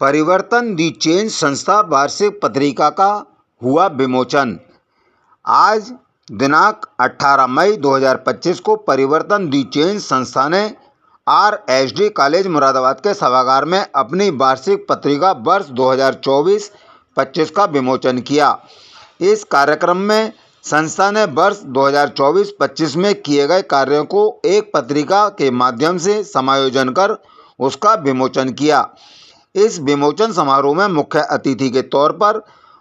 परिवर्तन दी चेंज संस्था वार्षिक पत्रिका का हुआ विमोचन। आज दिनांक 18 मई 2025 को परिवर्तन दी चेंज संस्था ने RSD कॉलेज मुरादाबाद के सभागार में अपनी वार्षिक पत्रिका वर्ष 2024-25 का विमोचन किया। इस कार्यक्रम में संस्था ने वर्ष 2024-25 में किए गए कार्यों को एक पत्रिका के माध्यम से समायोजन कर उसका विमोचन किया। इस विमोचन समारोह में मुख्य अतिथि के तौर पर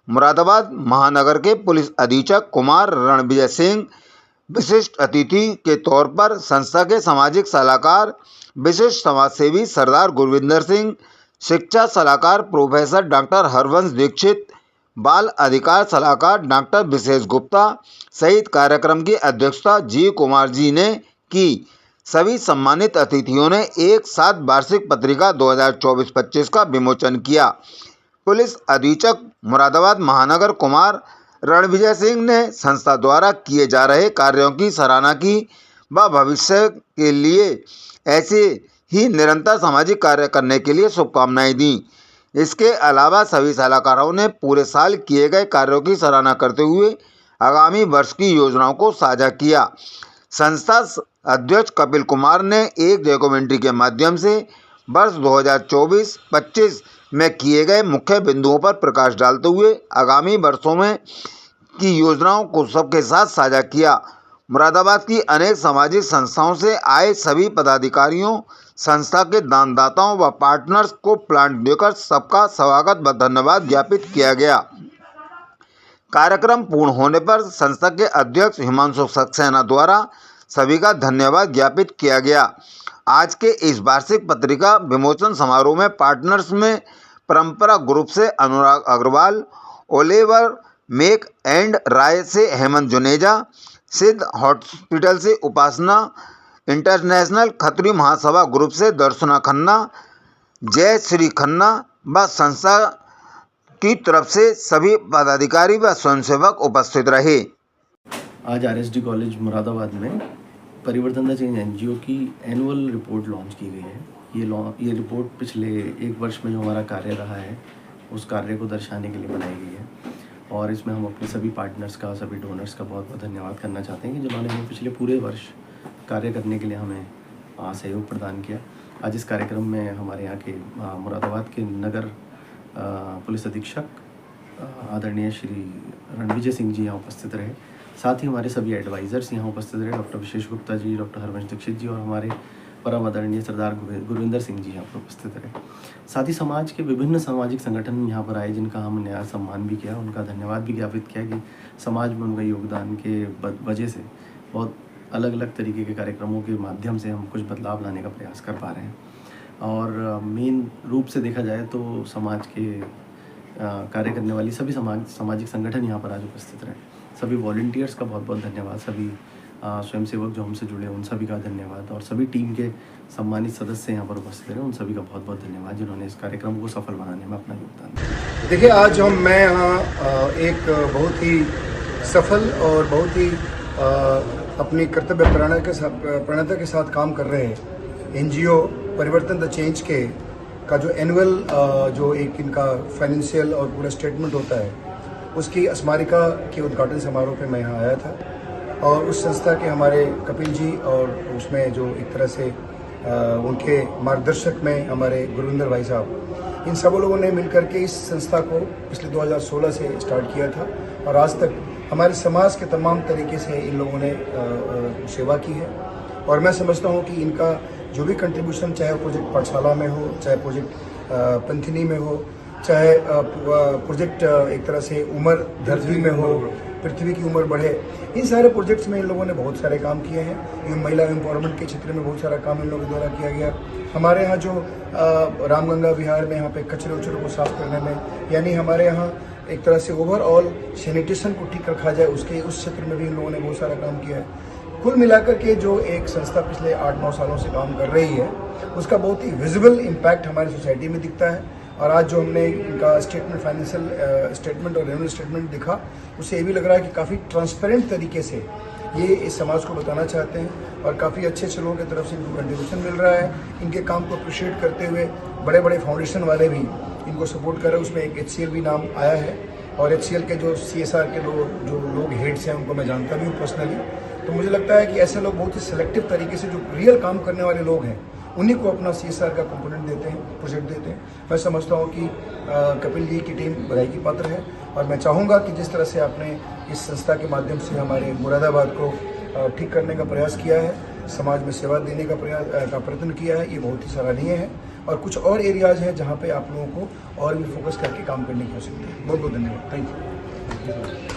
मुरादाबाद महानगर के पुलिस अधीक्षक कुमार रणविजय सिंह, विशिष्ट अतिथि के तौर पर संस्था के सामाजिक सलाहकार विशिष्ट समाजसेवी सरदार गुरविंदर सिंह, शिक्षा सलाहकार प्रोफेसर डॉक्टर हरवंश दीक्षित, बाल अधिकार सलाहकार डॉक्टर विशेष गुप्ता सहित कार्यक्रम की अध्यक्षता जी कुमार जी ने की। सभी सम्मानित अतिथियों ने एक साथ वार्षिक पत्रिका 2024-25 का विमोचन किया। पुलिस अधीक्षक मुरादाबाद महानगर कुमार रणविजय सिंह ने संस्था द्वारा किए जा रहे कार्यों की सराहना की व भविष्य के लिए ऐसे ही निरंतर सामाजिक कार्य करने के लिए शुभकामनाएं दी। इसके अलावा सभी सलाहकारों ने पूरे साल किए गए कार्यों की सराहना करते हुए आगामी वर्ष की योजनाओं को साझा किया। संस्था अध्यक्ष कपिल कुमार ने एक डॉक्यूमेंट्री के माध्यम से वर्ष 2024-25 में किए गए मुख्य बिंदुओं पर प्रकाश डालते हुए आगामी वर्षों में की योजनाओं को सबके साथ साझा किया। मुरादाबाद की अनेक सामाजिक संस्थाओं से आए सभी पदाधिकारियों, संस्था के दानदाताओं व पार्टनर्स को प्लांट देकर सबका स्वागत व धन्यवाद ज्ञापित किया गया। कार्यक्रम पूर्ण होने पर संस्था के अध्यक्ष हिमांशु सक्सेना द्वारा सभी का धन्यवाद ज्ञापित किया गया। आज के इस वार्षिक पत्रिका विमोचन समारोह में पार्टनर्स में परंपरा ग्रुप से अनुराग अग्रवाल, ओलिवर मेक एंड राय से हेमंत जुनेजा, सिद्ध हॉस्पिटल से उपासना, इंटरनेशनल खत्री महासभा ग्रुप से दर्शना खन्ना, जय श्री खन्ना व संस्था की तरफ से सभी पदाधिकारी व स्वयंसेवक उपस्थित रहे। आज RSD कॉलेज मुरादाबाद में परिवर्तन द चेंज NGO की एनुअल रिपोर्ट लॉन्च की गई है। ये रिपोर्ट पिछले एक वर्ष में जो हमारा कार्य रहा है उस कार्य को दर्शाने के लिए बनाई गई है और इसमें हम अपने सभी पार्टनर्स का, सभी डोनर्स का बहुत बहुत धन्यवाद करना चाहते हैं कि जिन्होंने हमें पिछले पूरे वर्ष कार्य करने के लिए हमें सहयोग प्रदान किया। आज इस कार्यक्रम में हमारे यहाँ के मुरादाबाद के नगर पुलिस अधीक्षक आदरणीय श्री रणविजय सिंह जी यहाँ उपस्थित रहे। साथ ही हमारे सभी एडवाइज़र्स यहाँ उपस्थित रहे, डॉक्टर विशेष गुप्ता जी, डॉक्टर हरवंश दीक्षित जी और हमारे परम आदरणीय सरदार गुरविंदर सिंह जी यहाँ पर उपस्थित रहे। साथ ही समाज के विभिन्न सामाजिक संगठन यहाँ पर आए जिनका हमने आज सम्मान भी किया, उनका धन्यवाद भी ज्ञापित किया कि समाज में उनका योगदान के वजह से बहुत अलग अलग तरीके के कार्यक्रमों के माध्यम से हम कुछ बदलाव लाने का प्रयास कर पा रहे हैं। और मेन रूप से देखा जाए तो समाज के कार्य करने वाली सभी सामाजिक संगठन यहाँ पर आज उपस्थित रहे। सभी वॉलंटियर्स का बहुत बहुत धन्यवाद, सभी स्वयंसेवक जो हमसे जुड़े उन सभी का धन्यवाद और सभी टीम के सम्मानित सदस्य यहाँ पर उपस्थित रहे उन सभी का बहुत बहुत धन्यवाद जिन्होंने इस कार्यक्रम को सफल बनाने में अपना योगदान दिया। देखिए, आज मैं यहाँ एक बहुत ही सफल और बहुत ही अपनी कर्तव्य प्रणता के साथ काम कर रहे हैं NGO परिवर्तन द चेंज के का जो एनुअल जो एक इनका फाइनेंशियल और पूरा स्टेटमेंट होता है उसकी स्मारिका के उद्घाटन समारोह पे मैं यहाँ आया था और उस संस्था के हमारे कपिल जी और उसमें जो एक तरह से उनके मार्गदर्शक में हमारे गुरविंदर भाई साहब, इन सब लोगों ने मिलकर के इस संस्था को पिछले 2016 से स्टार्ट किया था और आज तक हमारे समाज के तमाम तरीके से इन लोगों ने सेवा की है। और मैं समझता हूँ कि इनका जो भी कंट्रीब्यूशन, चाहे प्रोजेक्ट पाठशाला में हो, चाहे प्रोजेक्ट पंथिनी में हो, चाहे प्रोजेक्ट एक तरह से उम्र धरती में हो, पृथ्वी की उम्र बढ़े, इन सारे प्रोजेक्ट्स में इन लोगों ने बहुत सारे काम किए हैं। महिला एम्पावरमेंट के क्षेत्र में बहुत सारा काम इन लोगों द्वारा किया गया। हमारे यहाँ जो रामगंगा विहार में यहाँ पे कचरे उचरे को साफ करने में, यानी हमारे यहाँ एक तरह से ओवरऑल सैनिटेशन को ठीक रखा जाए उस क्षेत्र में भी इन लोगों ने बहुत सारा काम किया है। कुल मिलाकर के जो एक संस्था पिछले 8-9 सालों से काम कर रही है उसका बहुत ही विजिबल इम्पैक्ट हमारी सोसाइटी में दिखता है। और आज जो हमने इनका स्टेटमेंट, फाइनेंशियल स्टेटमेंट और रेवेन्यू स्टेटमेंट दिखा, उससे ये भी लग रहा है कि काफ़ी ट्रांसपेरेंट तरीके से ये इस समाज को बताना चाहते हैं और काफ़ी अच्छे लोगों की तरफ से इनको कंट्रीब्यूशन मिल रहा है। इनके काम को अप्रिशिएट करते हुए बड़े बड़े फाउंडेशन वाले भी इनको सपोर्ट कर रहे हैं। उसमें एक HCL भी नाम आया है और HCL के जो CSR के जो लोग हेड्स हैं उनको मैं जानता भी हूँ पर्सनली। तो मुझे लगता है कि ऐसे लोग बहुत ही सिलेक्टिव तरीके से जो रियल काम करने वाले लोग हैं उन्हीं को अपना CSR का कंपोनेंट देते हैं, प्रोजेक्ट देते हैं। मैं समझता हूँ कि कपिल जी की टीम बधाई की पात्र है और मैं चाहूँगा कि जिस तरह से आपने इस संस्था के माध्यम से हमारे मुरादाबाद को ठीक करने का प्रयास किया है, समाज में सेवा देने का प्रयत्न किया है, ये बहुत ही सराहनीय है। और कुछ और एरियाज़ हैं जहाँ पे आप लोगों को और भी फोकस करके काम करने की आवश्यकता है। बहुत बहुत धन्यवाद। Thank you.